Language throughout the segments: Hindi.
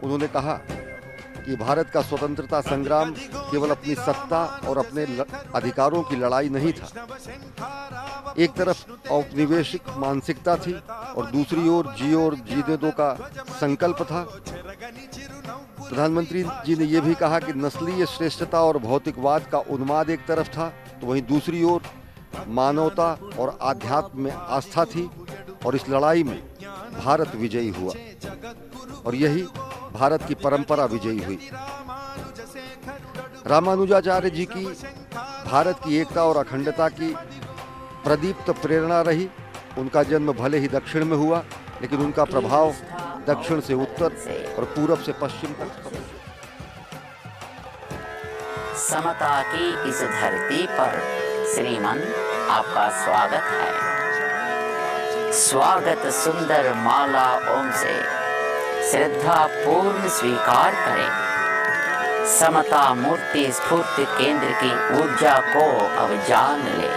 उन्होंने कहा कि भारत का स्वतंत्रता संग्राम केवल अपनी सत्ता और अपने अधिकारों की लड़ाई नहीं था। एक तरफ औपनिवेशिक मानसिकता थी और दूसरी ओर जियो और जीने दो का संकल्प था। प्रधानमंत्री जी ने यह भी कहा कि नस्लीय श्रेष्ठता और भौतिकवाद का उन्माद एक तरफ था, तो वहीं दूसरी ओर मानवता और आध्यात्म में आस्था थी और इस लड़ाई में भारत विजयी हुआ और यही भारत की परंपरा विजयी हुई। रामानुजाचार्य जी की भारत की एकता और अखंडता की प्रदीप्त प्रेरणा रही। उनका जन्म भले ही दक्षिण में हुआ, लेकिन उनका प्रभाव दक्षिण से उत्तर और पूरब से पश्चिम तक। समता की इस धरती पर श्रीमन आपका स्वागत है। स्वागत सुंदर माला ओम से श्रद्धा पूर्ण स्वीकार करें। समता मूर्ति स्फूर्ति केंद्र की ऊर्जा को अब जान ले।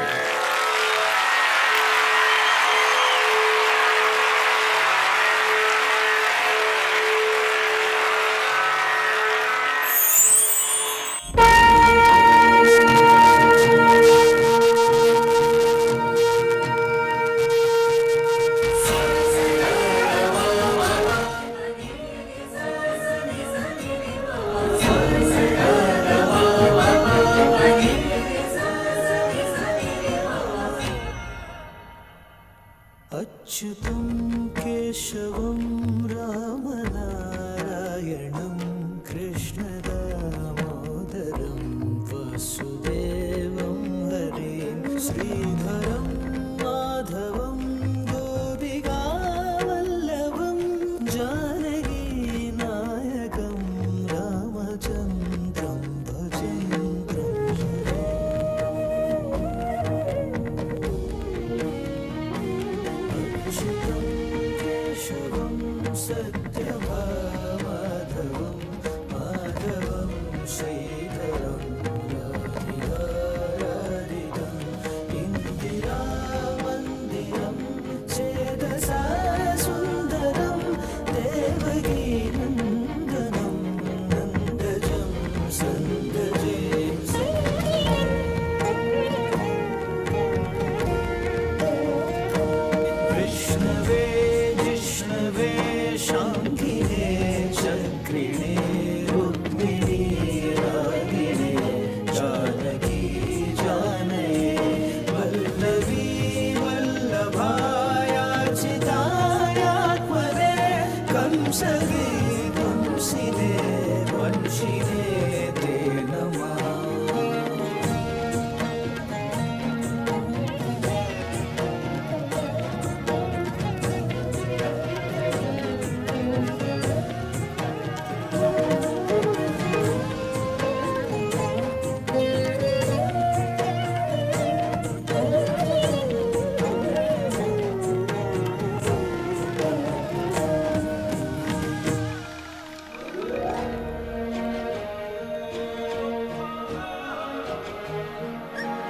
अच्युतं केशवं रामनारायणं कृष्णदामोदरं वसुदेवं हरिं श्रीधरं माधवं गोपिकावल्लभं जानकीनायकं रामचन्द्रं सत्यभामाधवं माधवं श्रीधरं राधिकाराधितं इन्दिरामन्दिरं चेतसा सुन्दरं देवकीनन्दनं नन्दजं सन्दजे विष्णवे शान्तिने चक्रिणे रुक्मिणी रागिणे जानकी जानये वल्लभी वल्लभायाचितायात्मने कंसगे कंसिने वंशिने ते नमः।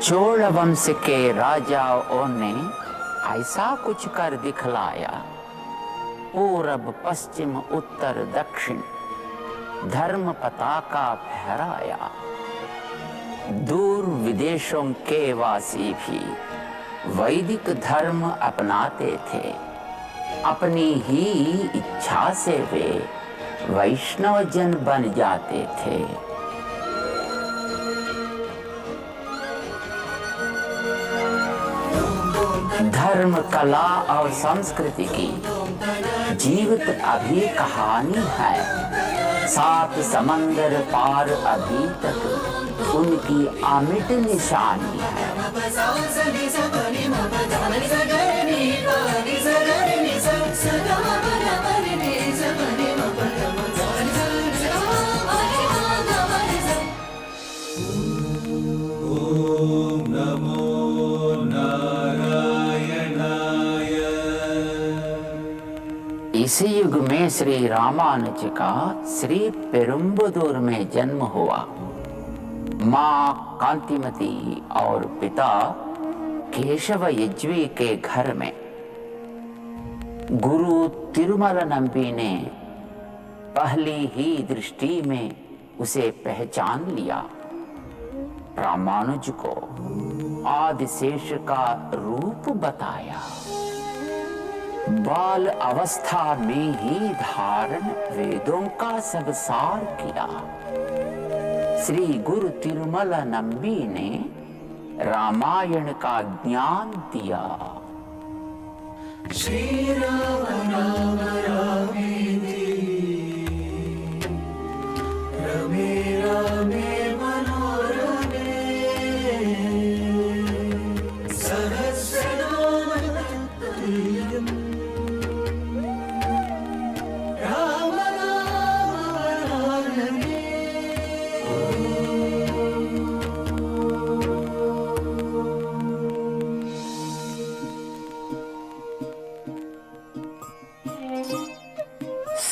चोल वंश के राजाओं ने ऐसा कुछ कर दिखलाया। पूरब पश्चिम उत्तर दक्षिण धर्म पताका फहराया। दूर विदेशों के वासी भी वैदिक धर्म अपनाते थे। अपनी ही इच्छा से वे वैष्णव जन बन जाते थे। धर्म कला और संस्कृति की जीवित अभी कहानी है। 7 समंदर पार अभी तक उनकी अमिट निशानी है। ओम नमो इसी युग में श्री रामानुज का श्री पेरुम्बदूर में जन्म हुआ। माँ कांतिमती और पिता केशव यज्वी के घर में गुरु तिरुमल नंबी ने पहली ही दृष्टि में उसे पहचान लिया। रामानुज को आदिशेष का रूप बताया। बाल अवस्था में ही धारण वेदों का सब सार किया। श्री गुरु तिरुमल नंबी ने रामायण का ज्ञान दिया। श्री राम राम रामेति रमे रामे मनोरमे सहस्रनाम तत्तुल्यम् राम नाम वरानने।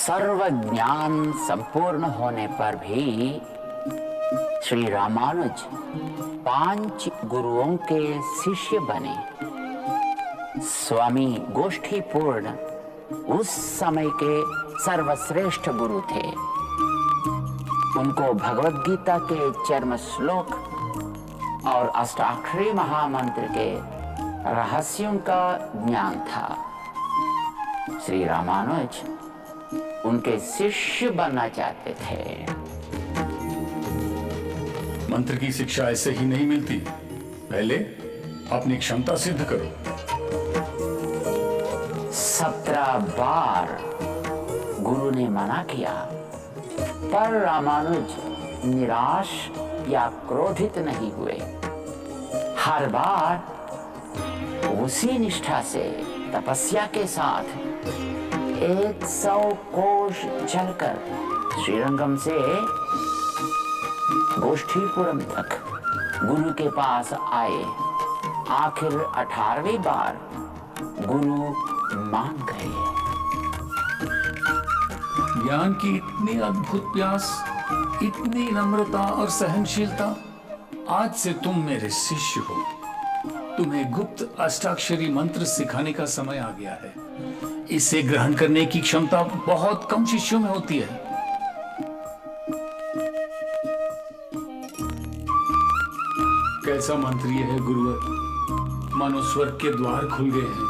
सर्व ज्ञान संपूर्ण होने पर भी श्री रामानुज 5 गुरुओं के शिष्य बने। स्वामी गोष्ठीपूर्ण उस समय के सर्वश्रेष्ठ गुरु थे। उनको भगवद गीता के चरम श्लोक और अष्टाक्षरी महामंत्र के रहस्यों का ज्ञान था। श्री रामानुज उनके शिष्य बनना चाहते थे। मंत्र की शिक्षा ऐसे ही नहीं मिलती, पहले अपनी क्षमता सिद्ध करो। 17 बार गुरु ने मना किया, पर रामानुज निराश या क्रोधित नहीं हुए। हर बार उसी निष्ठा से तपस्या के साथ 100 कोश चलकर श्रीरंगम से गोष्ठीपुरम तक गुरु के पास आए। आखिर 18वीं बार गुरु मान गए। ज्ञान की इतनी अद्भुत प्यास, इतनी नम्रता और सहनशीलता। आज से तुम मेरे शिष्य हो। तुम्हें गुप्त अष्टाक्षरी मंत्र सिखाने का समय आ गया है। इसे ग्रहण करने की क्षमता बहुत कम शिष्यों में होती है। कैसा मंत्र ये है गुरुवर, मानो स्वर्ग के द्वार खुल गए हैं।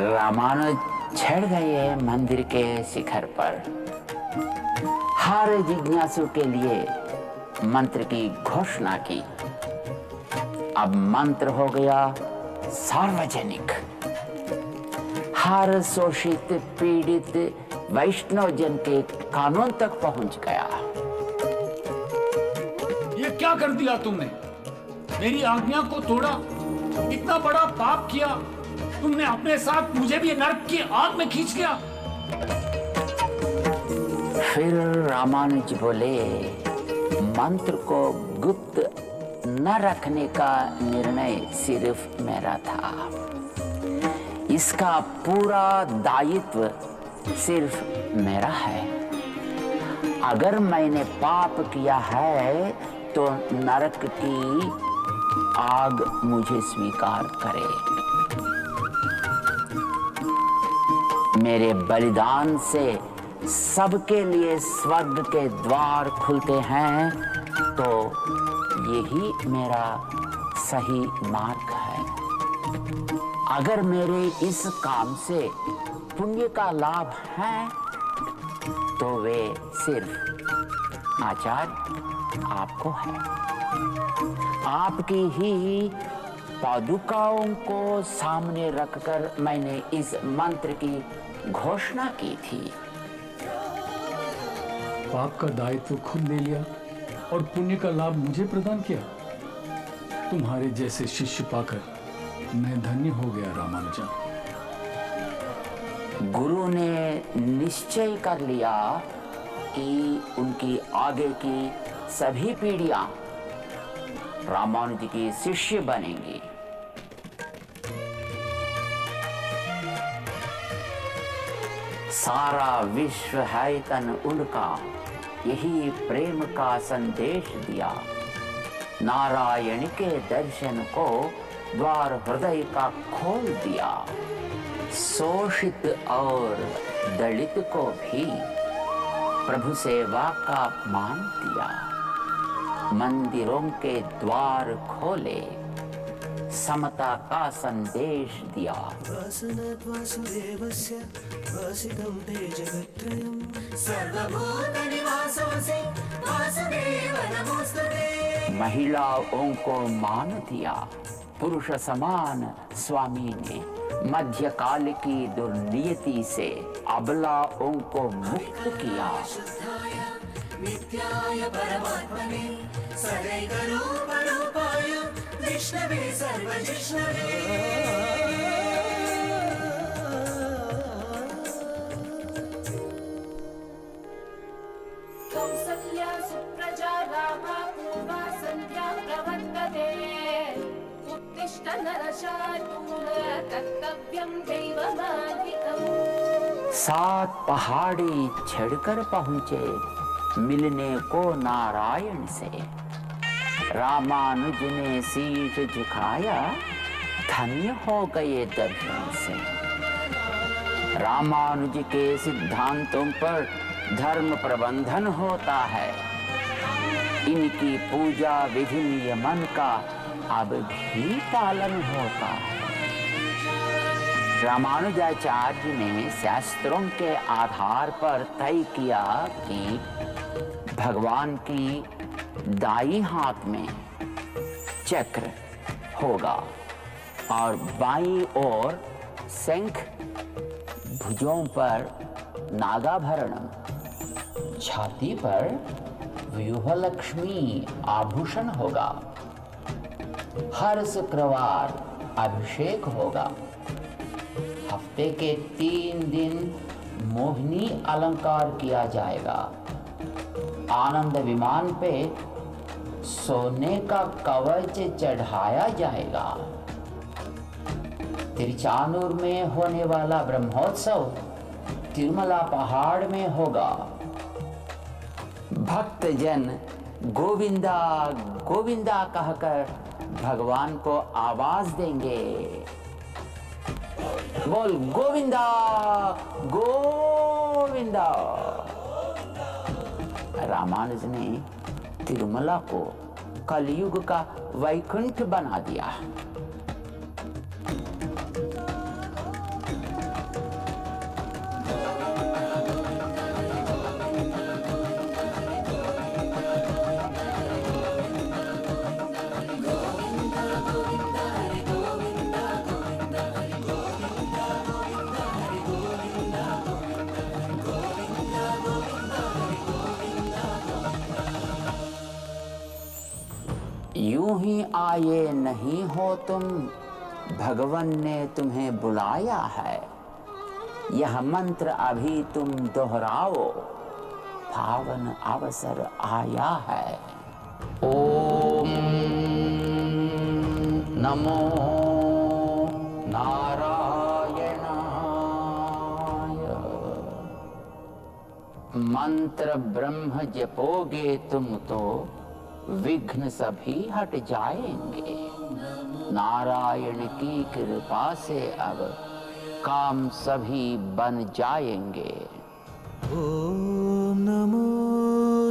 रामानुज चढ़ गए मंदिर के शिखर पर। हर जिज्ञासु के लिए मंत्र की घोषणा की। अब मंत्र हो गया सार्वजनिक। हर शोषित पीड़ित वैष्णव जन के कानून तक पहुंच गया। ये क्या कर दिया तुमने? मेरी आज्ञा को तोड़ा, इतना बड़ा पाप किया। तुमने अपने साथ मुझे भी नरक की आग में खींच गया। फिर रामानुज बोले, मंत्र को गुप्त न रखने का निर्णय सिर्फ मेरा था। इसका पूरा दायित्व सिर्फ मेरा है। अगर मैंने पाप किया है तो नरक की आग मुझे स्वीकार करे। मेरे बलिदान से सबके लिए स्वर्ग के द्वार खुलते हैं, तो यही मेरा सही मार्ग है। अगर मेरे इस काम से पुण्य का लाभ है, तो वे सिर्फ आचार्य आपको है। आपकी ही पादुकाओं को सामने रखकर मैंने इस मंत्र की घोषणा की थी। पाप का दायित्व खुद ले लिया और पुण्य का लाभ मुझे प्रदान किया। तुम्हारे जैसे शिष्य पाकर मैं धन्य हो गया रामानुजा। गुरु ने निश्चय कर लिया कि उनकी आगे की सभी पीढ़ियां रामानुज की शिष्य बनेंगी। सारा विश्व है तन उनका, यही प्रेम का संदेश दिया। नारायण के दर्शन को द्वार हृदय का खोल दिया। शोषित और दलित को भी प्रभु सेवा का अपमान दिया, मंदिरों के द्वार खोले, समता का संदेश दिया। वासनात् वासुदेवस्य वासितं ते जगत्त्रयं सर्वभूतनिवासोऽसि वासुदेव नमोस्तुते। महिलाओं को मान दिया, पुरुष समान स्वामी ने मध्यकाल की दुर्नियति से अबलाओं को मुक्त किया। शुद्धाय नित्याय परमात्मने सदैकरूपरूपाय विष्णवे सर्वजिष्णवे। कौसल्या सुप्रजा रामा पूर्वा सन्ध्या प्रवर्तते। उत्तिष्ठ नरशार्दूल कर्तव्यं दैवमान्वितम्। 7 पहाड़ी चढ़कर पहुंचे मिलने को नारायण से। रामानुज ने शीश झुकाया, धन्य हो गए दर्शन से। रामानुज के सिद्धांतों पर धर्म प्रबंधन होता है। इनकी पूजा विधि नियमन का अब भी पालन होता है। रामानुजाचार्य ने शास्त्रों के आधार पर तय किया कि भगवान की दाई हाथ में चक्र होगा और बाईं ओर शंख, भुजों पर नागाभरणम, छाती पर व्यूहलक्ष्मी आभूषण होगा। हर शुक्रवार अभिषेक होगा। हफ्ते के 3 दिन मोहिनी अलंकार किया जाएगा। आनंद विमान पे सोने का कवच चढ़ाया जाएगा। तिरुचानूर में होने वाला ब्रह्मोत्सव तिरुमला पहाड़ में होगा। भक्तजन गोविंदा गोविंदा कहकर भगवान को आवाज देंगे। बोल गोविंदा गोविंदा। रामानुज ने तिरुमला को कलयुग का वैकुंठ बना दिया। यूं ही आए नहीं हो तुम, भगवान ने तुम्हें बुलाया है। यह मंत्र अभी तुम दोहराओ, पावन अवसर आया है। ओम नमो नारायणाय। मंत्र ब्रह्म जपोगे तुम तो विघ्न सभी हट जाएंगे। नारायण की कृपा से अब काम सभी बन जाएंगे। ओम नमो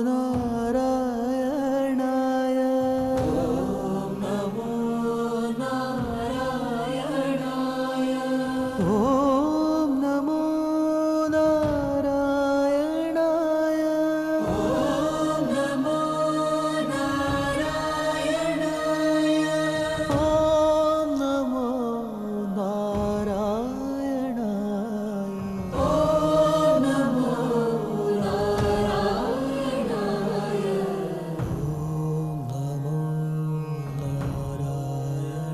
नारायणाय। ओम नमो नारायणाय। ओम नमो नारायणाय। ओम नमो नारायणाय। ओम नमो नारायणाय। ओम नमो नारायणाय। ओम नमो नारायणाय।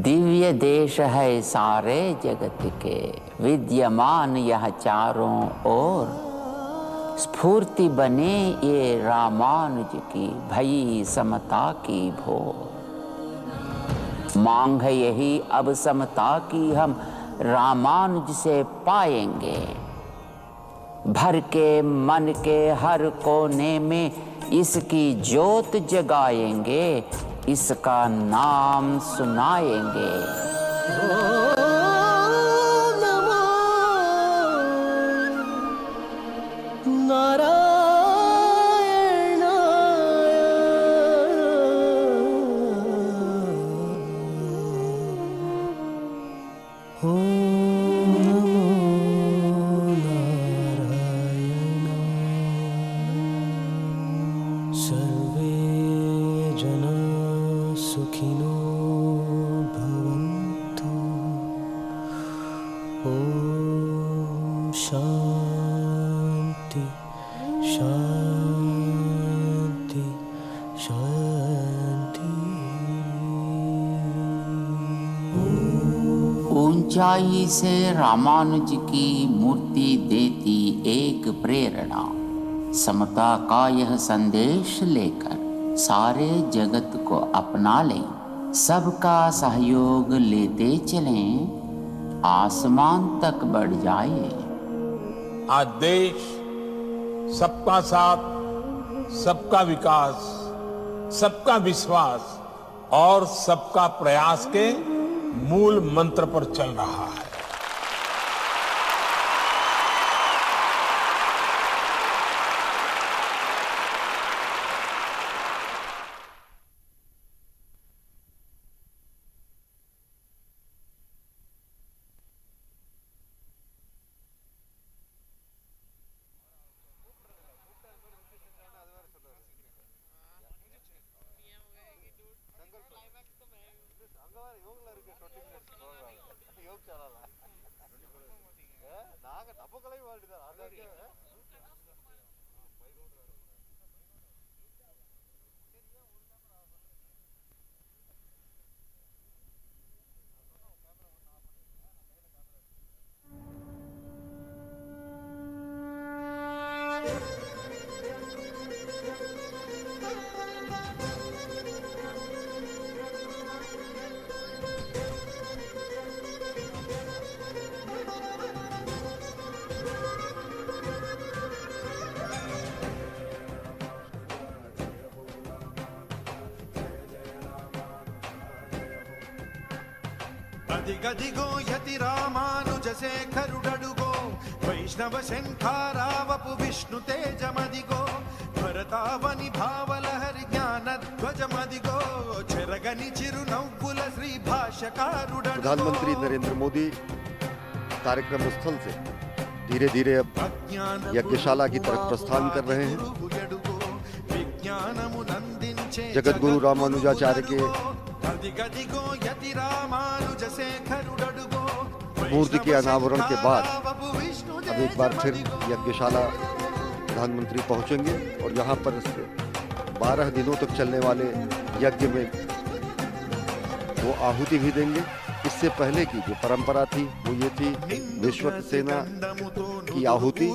दिव्य देश है सारे जगत के, विद्यमान यह चारों ओर। स्फूर्ति बने ये रामानुज की भई समता की भोर। मांग है यही अब समता की हम रामानुज से पाएंगे। भर के मन के हर कोने में इसकी ज्योत जगाएंगे, इसका नाम सुनाएंगे। ओम सर्वे जना सुखिनो भवन्तु। ॐ शान्ति शान्ति शान्ति। ऊंचाई से रामानुज की मूर्ति देती एक प्रेरणा। समता का यह संदेश लेकर सारे जगत को अपना लें, सबका सहयोग लेते चलें, आसमान तक बढ़ जाए। आज देश सबका साथ, सबका विकास, सबका विश्वास और सबका प्रयास के मूल मंत्र पर चल रहा है। అదిగదిగో యతి రామానుజసే కరుడడుగో వైష్ణవ శంఖారావపు విష్ణు తేజమదిగో భరతావని భావలహరి జ్ఞాన ధ్వజమదిగో చెరగని చిరునవ్వుల శ్రీ భాష్యకారుడడుగో। प्रधानमंत्री नरेंद्र मोदी कार्यक्रम स्थल से धीरे धीरे अब यज्ञशाला की तरफ प्रस्थान कर रहे हैं। जगत गुरु रामानुजाचार्य के मूर्ति के अनावरण के बाद अब एक बार फिर यज्ञशाला प्रधानमंत्री पहुंचेंगे और यहाँ पर 12 दिनों तक चलने वाले यज्ञ में वो आहुति भी देंगे। इससे पहले की जो परंपरा थी वो ये थी विश्वक सेना की आहुति,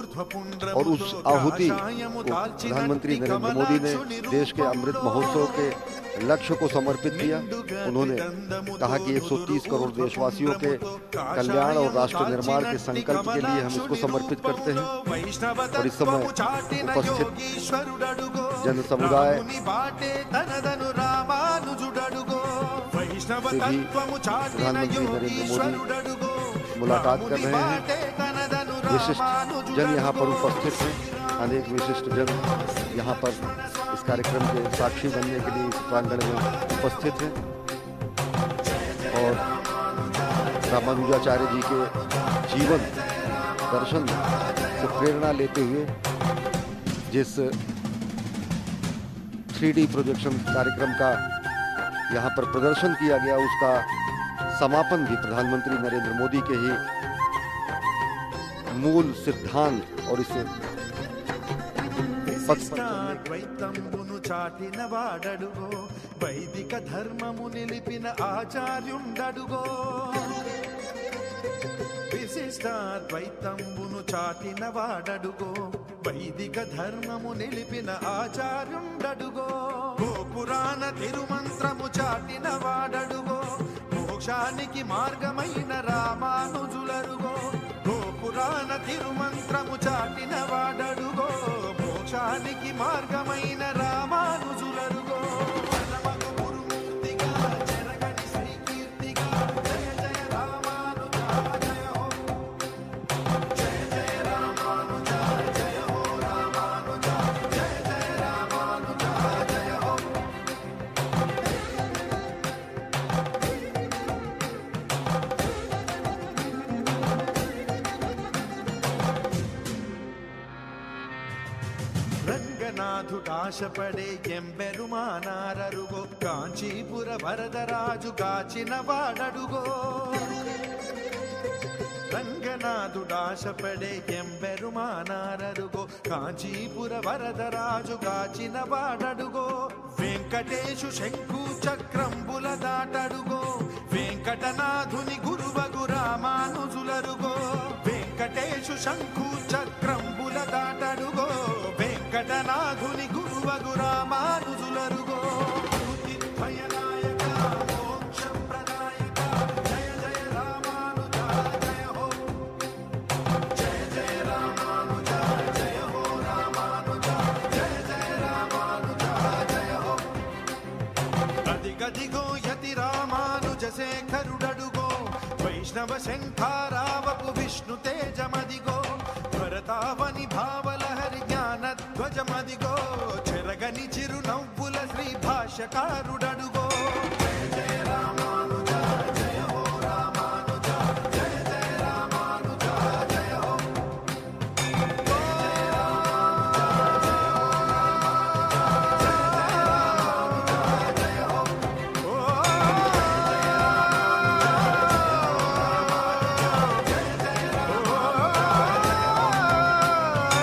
और उस आहुति को प्रधानमंत्री नरेंद्र मोदी ने देश के अमृत महोत्सव के लक्ष्य को समर्पित किया। उन्होंने कहा कि 130 करोड़ देशवासियों के कल्याण और राष्ट्र निर्माण के संकल्प के लिए हम इसको समर्पित करते हैं। और इस समय उपस्थित जन समुदाय से भी प्रधानमंत्री नरेंद्र मोदी मुलाकात कर रहे हैं। विशिष्ट जन यहाँ पर उपस्थित हैं। अनेक विशिष्ट जन यहाँ पर इस कार्यक्रम के साक्षी बनने के लिए इस प्रांगण में उपस्थित हैं और रामानुजाचार्य जी के जीवन दर्शन से प्रेरणा लेते हुए जिस 3D प्रोजेक्शन कार्यक्रम का यहाँ पर प्रदर्शन किया गया, उसका समापन भी प्रधानमंत्री नरेंद्र मोदी के ही मूल सिद्धांत और इस చాటిన వాడడుగో వైదిక ధర్మము నిలిపిన ఆచార్యుండడుగో విశిష్టాద్వైతంబును చాటిన వాడడుగో వైదిక ధర్మము నిలిపిన ఆచార్యుండడుగో గోపురాణ తిరుమంత్రము చాటిన వాడడుగో మోక్షానికి మార్గమైన రామానుజులరుగో గోపురాణ తిరుమంత్రము చాటిన వాడడుగో మోక్షానికి మార్గమైన రామానుజులరుగో పరమగు గురుమూర్తిగా చెరగని శ్రీకీర్తిగా జయ జయ రామానుజా జయ హో జయ జయ రామానుజా జయ హో రామ రంగనాథుడాశపడే ఎంబెరుమానారరుగో కాంచీపుర వరదరాజు గాచిన వాడడుగో రంగనాథుడాశపడే ఎంబెరుమానారరుగో కాంచీపుర వరదరాజు గాచిన వాడడుగో వెంకటేశు శంకు చక్రంబుల దాటడుగో వెంకటనాథుని గురువగు రామానుజులరుగో వెంకటేశు శంకు చక్రంబుల దాటడుగో వెంకటనాథుని గురువగు రామానుజులరుగో భయనాయక మోక్షప్రదాయక జయ జయ రామానుజ జయ హో జయ జయ రామానుజ జయ హో రామానుజ జయ జయ రామానుజ జయ హో అదిగదిగో యతి రామానుజ శేఖరుడడుగో వైష్ణవ శంఖారావపు విష్ణు తేజమదిగో భరతావని భావలహరి జ్ఞాన ధ్వజమదిగో చెరగని చిరునవ్వుల శ్రీ భాష్యకారుడడుగో